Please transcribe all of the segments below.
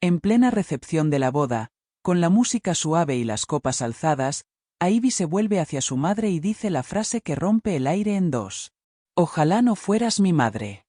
En plena recepción de la boda, con la música suave y las copas alzadas, Ivy se vuelve hacia su madre y dice la frase que rompe el aire en dos. Ojalá no fueras mi madre.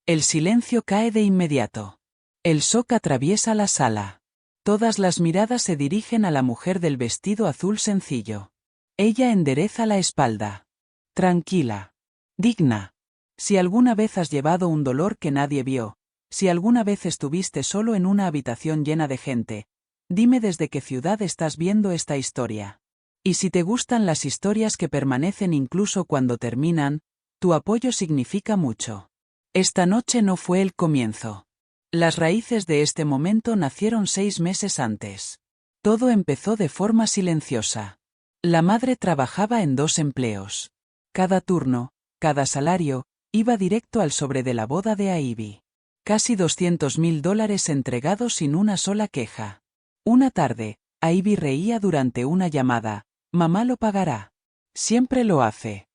El silencio cae de inmediato. El shock atraviesa la sala. Todas las miradas se dirigen a la mujer del vestido azul sencillo. Ella endereza la espalda. Tranquila. Digna. Si alguna vez has llevado un dolor que nadie vio, si alguna vez estuviste solo en una habitación llena de gente, dime desde qué ciudad estás viendo esta historia. Y si te gustan las historias que permanecen incluso cuando terminan, tu apoyo significa mucho. Esta noche no fue el comienzo. Las raíces de este momento nacieron 6 meses antes. Todo empezó de forma silenciosa. La madre trabajaba en 2 empleos. Cada turno, cada salario, iba directo al sobre de la boda de Ivy. Casi $200.000 entregados sin una sola queja. Una tarde, Ivy reía durante una llamada. Mamá lo pagará. Siempre lo hace.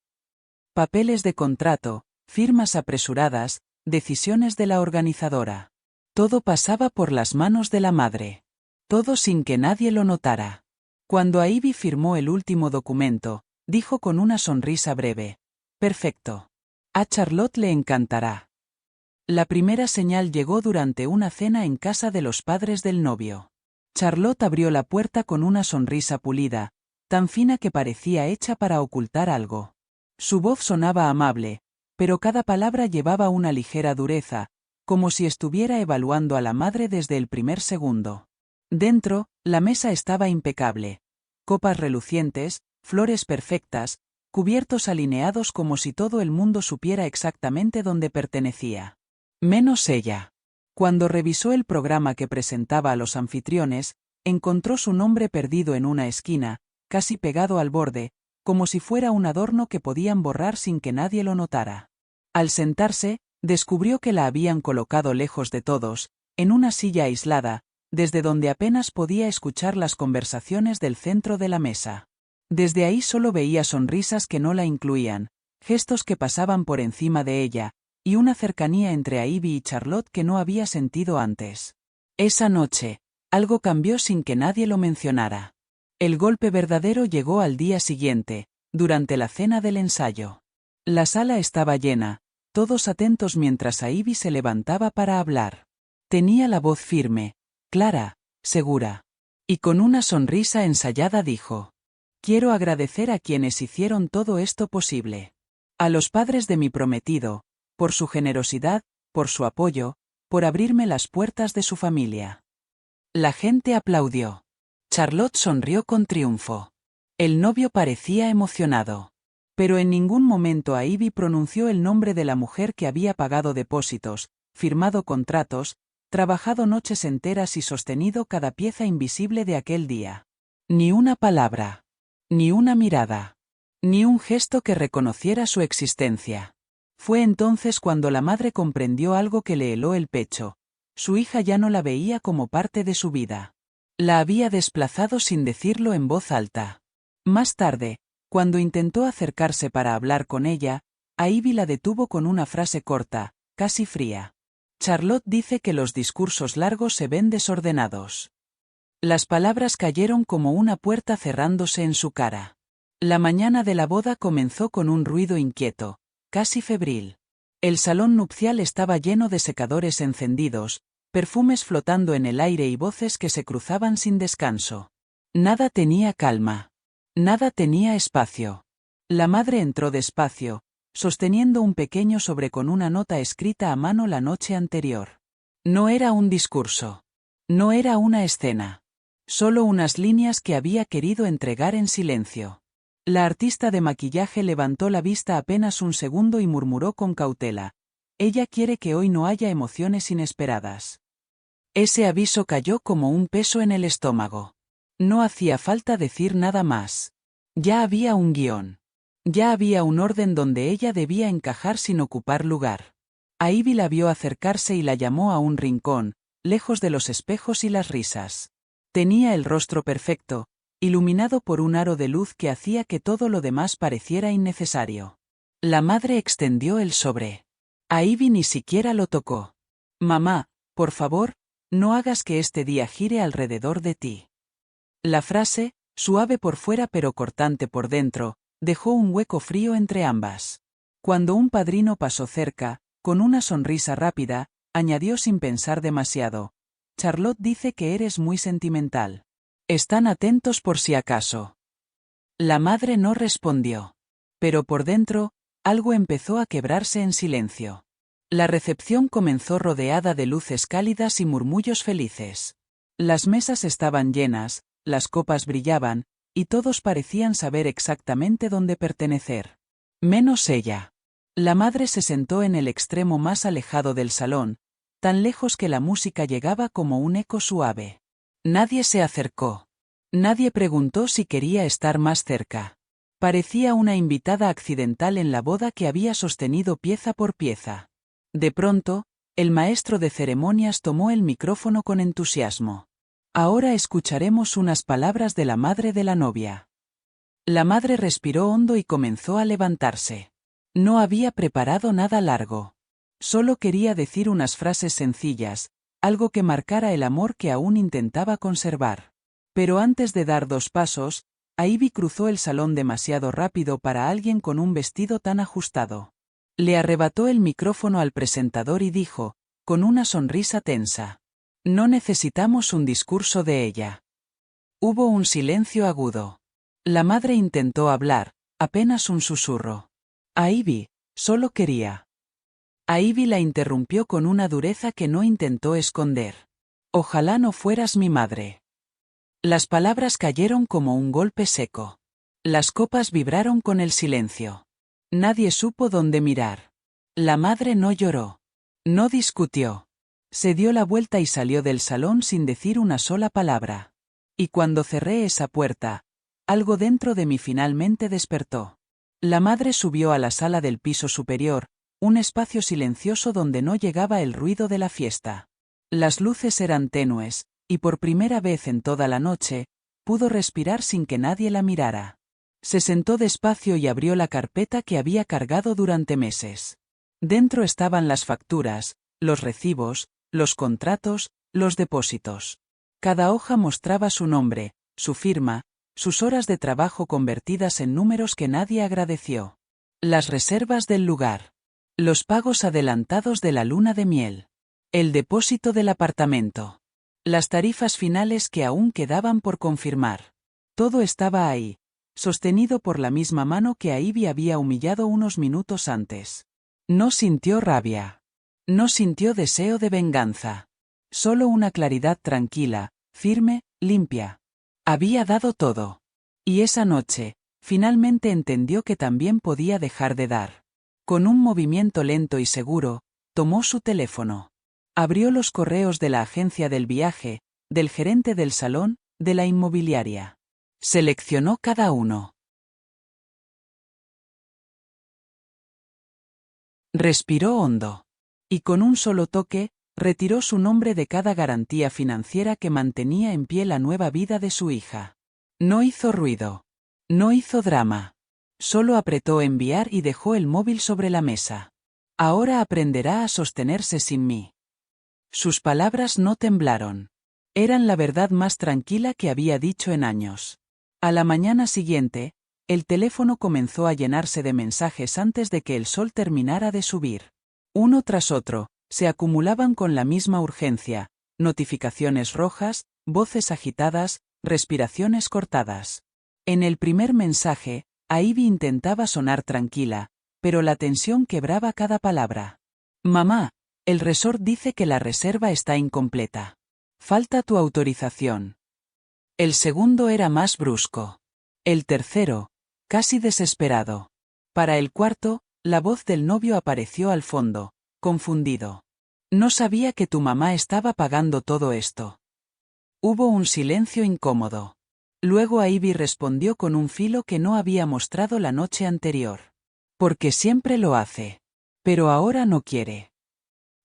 Papeles de contrato, firmas apresuradas, decisiones de la organizadora. Todo pasaba por las manos de la madre. Todo sin que nadie lo notara. Cuando Ivy firmó el último documento, dijo con una sonrisa breve: perfecto. A Charlotte le encantará. La primera señal llegó durante una cena en casa de los padres del novio. Charlotte abrió la puerta con una sonrisa pulida, tan fina que parecía hecha para ocultar algo. Su voz sonaba amable, pero cada palabra llevaba una ligera dureza, como si estuviera evaluando a la madre desde el primer segundo. Dentro, la mesa estaba impecable. Copas relucientes, flores perfectas, cubiertos alineados como si todo el mundo supiera exactamente dónde pertenecía. Menos ella. Cuando revisó el programa que presentaba a los anfitriones, encontró su nombre perdido en una esquina, casi pegado al borde, como si fuera un adorno que podían borrar sin que nadie lo notara. Al sentarse, descubrió que la habían colocado lejos de todos, en una silla aislada, desde donde apenas podía escuchar las conversaciones del centro de la mesa. Desde ahí solo veía sonrisas que no la incluían, gestos que pasaban por encima de ella, y una cercanía entre Ivy y Charlotte que no había sentido antes. Esa noche, algo cambió sin que nadie lo mencionara. El golpe verdadero llegó al día siguiente, durante la cena del ensayo. La sala estaba llena, todos atentos mientras Ivy se levantaba para hablar. Tenía la voz firme, clara, segura. Y con una sonrisa ensayada dijo: quiero agradecer a quienes hicieron todo esto posible. A los padres de mi prometido, por su generosidad, por su apoyo, por abrirme las puertas de su familia. La gente aplaudió. Charlotte sonrió con triunfo. El novio parecía emocionado. Pero en ningún momento Ivy pronunció el nombre de la mujer que había pagado depósitos, firmado contratos, trabajado noches enteras y sostenido cada pieza invisible de aquel día. Ni una palabra. Ni una mirada. Ni un gesto que reconociera su existencia. Fue entonces cuando la madre comprendió algo que le heló el pecho. Su hija ya no la veía como parte de su vida. La había desplazado sin decirlo en voz alta. Más tarde, cuando intentó acercarse para hablar con ella, Ivy la detuvo con una frase corta, casi fría. Charlotte dice que los discursos largos se ven desordenados. Las palabras cayeron como una puerta cerrándose en su cara. La mañana de la boda comenzó con un ruido inquieto, casi febril. El salón nupcial estaba lleno de secadores encendidos, perfumes flotando en el aire y voces que se cruzaban sin descanso. Nada tenía calma. Nada tenía espacio. La madre entró despacio, sosteniendo un pequeño sobre con una nota escrita a mano la noche anterior. No era un discurso. No era una escena. Solo unas líneas que había querido entregar en silencio. La artista de maquillaje levantó la vista apenas un segundo y murmuró con cautela: ella quiere que hoy no haya emociones inesperadas. Ese aviso cayó como un peso en el estómago. No hacía falta decir nada más. Ya había un guión. Ya había un orden donde ella debía encajar sin ocupar lugar. Ivy la vio acercarse y la llamó a un rincón, lejos de los espejos y las risas. Tenía el rostro perfecto, iluminado por un aro de luz que hacía que todo lo demás pareciera innecesario. La madre extendió el sobre. Ivy ni siquiera lo tocó. Mamá, por favor, No hagas que este día gire alrededor de ti. La frase, suave por fuera pero cortante por dentro, dejó un hueco frío entre ambas. Cuando un padrino pasó cerca, con una sonrisa rápida, añadió sin pensar demasiado: Charlotte dice que eres muy sentimental. Están atentos por si acaso. La madre no respondió. Pero por dentro, algo empezó a quebrarse en silencio. La recepción comenzó rodeada de luces cálidas y murmullos felices. Las mesas estaban llenas, las copas brillaban, y todos parecían saber exactamente dónde pertenecer. Menos ella. La madre se sentó en el extremo más alejado del salón, tan lejos que la música llegaba como un eco suave. Nadie se acercó. Nadie preguntó si quería estar más cerca. Parecía una invitada accidental en la boda que había sostenido pieza por pieza. De pronto, el maestro de ceremonias tomó el micrófono con entusiasmo. Ahora escucharemos unas palabras de la madre de la novia. La madre respiró hondo y comenzó a levantarse. No había preparado nada largo. Solo quería decir unas frases sencillas, algo que marcara el amor que aún intentaba conservar. Pero antes de dar 2 pasos, Ivy cruzó el salón demasiado rápido para alguien con un vestido tan ajustado. Le arrebató el micrófono al presentador y dijo, con una sonrisa tensa: No necesitamos un discurso de ella. Hubo un silencio agudo. La madre intentó hablar, apenas un susurro. Ivy, solo quería. Ivy la interrumpió con una dureza que no intentó esconder. Ojalá no fueras mi madre. Las palabras cayeron como un golpe seco. Las copas vibraron con el silencio. Nadie supo dónde mirar. La madre no lloró. No discutió. Se dio la vuelta y salió del salón sin decir una sola palabra. Y cuando cerré esa puerta, algo dentro de mí finalmente despertó. La madre subió a la sala del piso superior, un espacio silencioso donde no llegaba el ruido de la fiesta. Las luces eran tenues, y por primera vez en toda la noche, pudo respirar sin que nadie la mirara. Se sentó despacio y abrió la carpeta que había cargado durante meses. Dentro estaban las facturas, los recibos, los contratos, los depósitos. Cada hoja mostraba su nombre, su firma, sus horas de trabajo convertidas en números que nadie agradeció. Las reservas del lugar. Los pagos adelantados de la luna de miel. El depósito del apartamento. Las tarifas finales que aún quedaban por confirmar. Todo estaba ahí, sostenido por la misma mano que a Ivy había humillado unos minutos antes. No sintió rabia. No sintió deseo de venganza. Solo una claridad tranquila, firme, limpia. Había dado todo. Y esa noche, finalmente entendió que también podía dejar de dar. Con un movimiento lento y seguro, tomó su teléfono. Abrió los correos de la agencia del viaje, del gerente del salón, de la inmobiliaria. Seleccionó cada uno. Respiró hondo. Y con un solo toque, retiró su nombre de cada garantía financiera que mantenía en pie la nueva vida de su hija. No hizo ruido. No hizo drama. Solo apretó enviar y dejó el móvil sobre la mesa. Ahora aprenderá a sostenerse sin mí. Sus palabras no temblaron. Eran la verdad más tranquila que había dicho en años. A la mañana siguiente, el teléfono comenzó a llenarse de mensajes antes de que el sol terminara de subir. Uno tras otro, se acumulaban con la misma urgencia: notificaciones rojas, voces agitadas, respiraciones cortadas. En el primer mensaje, Ivy intentaba sonar tranquila, pero la tensión quebraba cada palabra. Mamá, el resort dice que la reserva está incompleta. Falta tu autorización. El segundo era más brusco. El tercero, casi desesperado. Para el cuarto, la voz del novio apareció al fondo, confundido. No sabía que tu mamá estaba pagando todo esto. Hubo un silencio incómodo. Luego Ivy respondió con un filo que no había mostrado la noche anterior. Porque siempre lo hace. Pero ahora no quiere.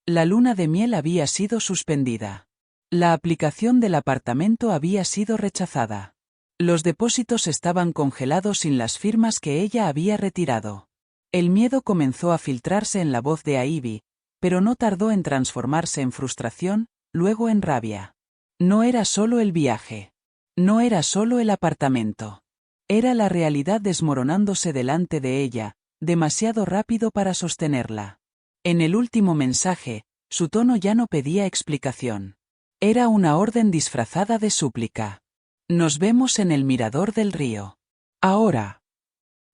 La luna de miel había sido suspendida. La aplicación del apartamento había sido rechazada. Los depósitos estaban congelados sin las firmas que ella había retirado. El miedo comenzó a filtrarse en la voz de Ivy, pero no tardó en transformarse en frustración, luego en rabia. No era solo el viaje. No era solo el apartamento. Era la realidad desmoronándose delante de ella, demasiado rápido para sostenerla. En el último mensaje, su tono ya no pedía explicación. Era una orden disfrazada de súplica. Nos vemos en el mirador del río. Ahora.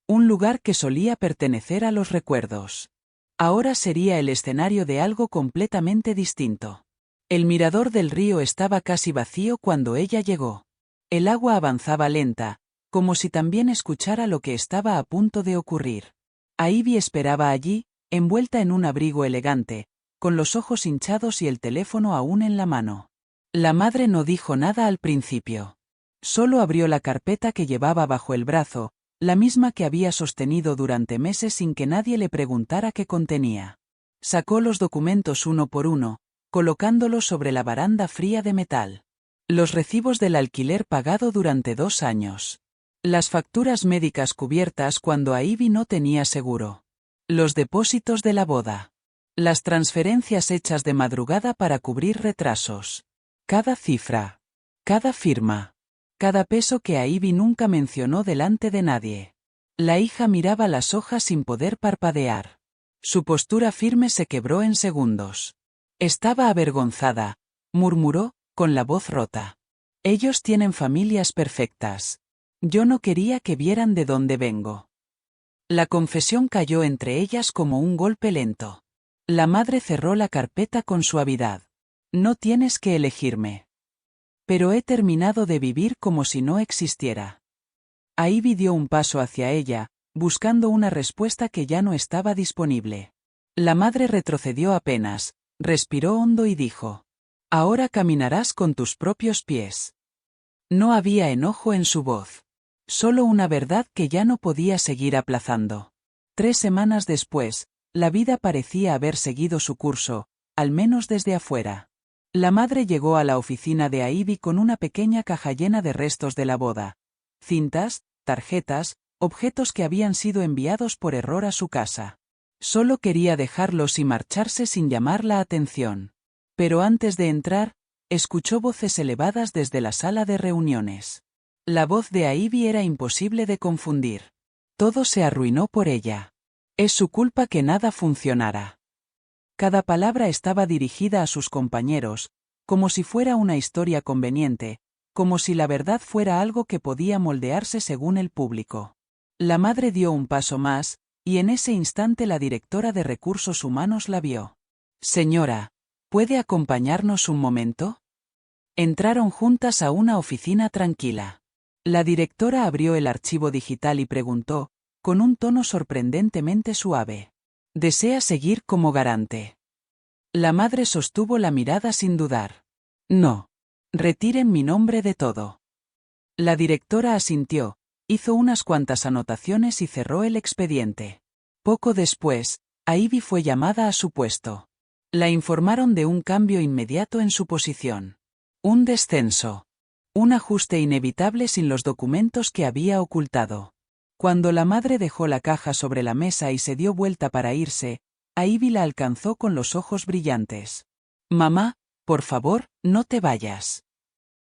Un lugar que solía pertenecer a los recuerdos. Ahora sería el escenario de algo completamente distinto. El mirador del río estaba casi vacío cuando ella llegó. El agua avanzaba lenta, como si también escuchara lo que estaba a punto de ocurrir. Ivy esperaba allí, envuelta en un abrigo elegante, con los ojos hinchados y el teléfono aún en la mano. La madre no dijo nada al principio. Solo abrió la carpeta que llevaba bajo el brazo, la misma que había sostenido durante meses sin que nadie le preguntara qué contenía. Sacó los documentos uno por uno, colocándolos sobre la baranda fría de metal. Los recibos del alquiler pagado durante 2 años. Las facturas médicas cubiertas cuando Ivy no tenía seguro. Los depósitos de la boda. Las transferencias hechas de madrugada para cubrir retrasos. Cada cifra. Cada firma. Cada peso que Ivy nunca mencionó delante de nadie. La hija miraba las hojas sin poder parpadear. Su postura firme se quebró en segundos. Estaba avergonzada, murmuró, con la voz rota. Ellos tienen familias perfectas. Yo no quería que vieran de dónde vengo. La confesión cayó entre ellas como un golpe lento. La madre cerró la carpeta con suavidad. No tienes que elegirme. Pero he terminado de vivir como si no existiera. Ivy dio un paso hacia ella, buscando una respuesta que ya no estaba disponible. La madre retrocedió apenas, respiró hondo y dijo: Ahora caminarás con tus propios pies. No había enojo en su voz. Solo una verdad que ya no podía seguir aplazando. 3 semanas después, la vida parecía haber seguido su curso, al menos desde afuera. La madre llegó a la oficina de Ivy con una pequeña caja llena de restos de la boda. Cintas, tarjetas, objetos que habían sido enviados por error a su casa. Solo quería dejarlos y marcharse sin llamar la atención. Pero antes de entrar, escuchó voces elevadas desde la sala de reuniones. La voz de Ivy era imposible de confundir. Todo se arruinó por ella. Es su culpa que nada funcionara. Cada palabra estaba dirigida a sus compañeros, como si fuera una historia conveniente, como si la verdad fuera algo que podía moldearse según el público. La madre dio un paso más, y en ese instante la directora de Recursos Humanos la vio. Señora, ¿puede acompañarnos un momento? Entraron juntas a una oficina tranquila. La directora abrió el archivo digital y preguntó, con un tono sorprendentemente suave: ¿Desea seguir como garante? La madre sostuvo la mirada sin dudar. No. Retiren mi nombre de todo. La directora asintió, hizo unas cuantas anotaciones y cerró el expediente. Poco después, Ivy fue llamada a su puesto. La informaron de un cambio inmediato en su posición. Un descenso. Un ajuste inevitable sin los documentos que había ocultado. Cuando la madre dejó la caja sobre la mesa y se dio vuelta para irse, Ivy la alcanzó con los ojos brillantes. Mamá, por favor, no te vayas.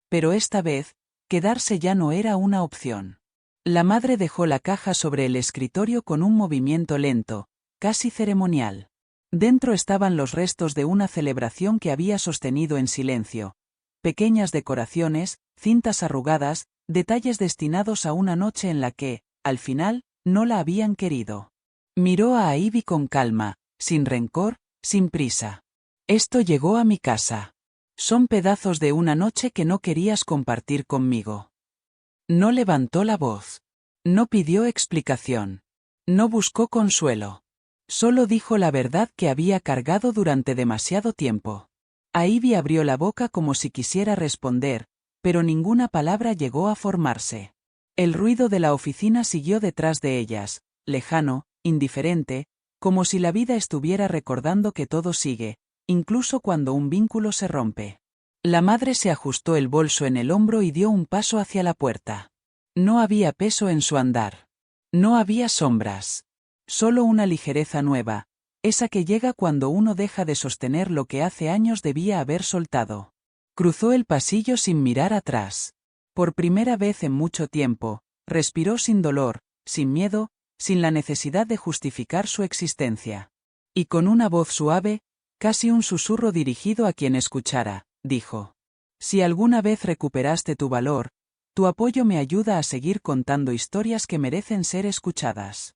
Pero esta vez, quedarse ya no era una opción. La madre dejó la caja sobre el escritorio con un movimiento lento, casi ceremonial. Dentro estaban los restos de una celebración que había sostenido en silencio. Pequeñas decoraciones, cintas arrugadas, detalles destinados a una noche en la que, al final, no la habían querido. Miró a Ivy con calma, sin rencor, sin prisa. Esto llegó a mi casa. Son pedazos de una noche que no querías compartir conmigo. No levantó la voz. No pidió explicación. No buscó consuelo. Solo dijo la verdad que había cargado durante demasiado tiempo. Ivy abrió la boca como si quisiera responder, pero ninguna palabra llegó a formarse. El ruido de la oficina siguió detrás de ellas, lejano, indiferente, como si la vida estuviera recordando que todo sigue, incluso cuando un vínculo se rompe. La madre se ajustó el bolso en el hombro y dio un paso hacia la puerta. No había peso en su andar. No había sombras. Solo una ligereza nueva, Esa que llega cuando uno deja de sostener lo que hace años debía haber soltado. Cruzó el pasillo sin mirar atrás. Por primera vez en mucho tiempo, respiró sin dolor, sin miedo, sin la necesidad de justificar su existencia. Y con una voz suave, casi un susurro dirigido a quien escuchara, dijo: Si alguna vez recuperaste tu valor, tu apoyo me ayuda a seguir contando historias que merecen ser escuchadas.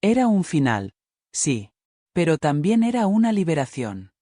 Era un final, sí. Pero también era una liberación.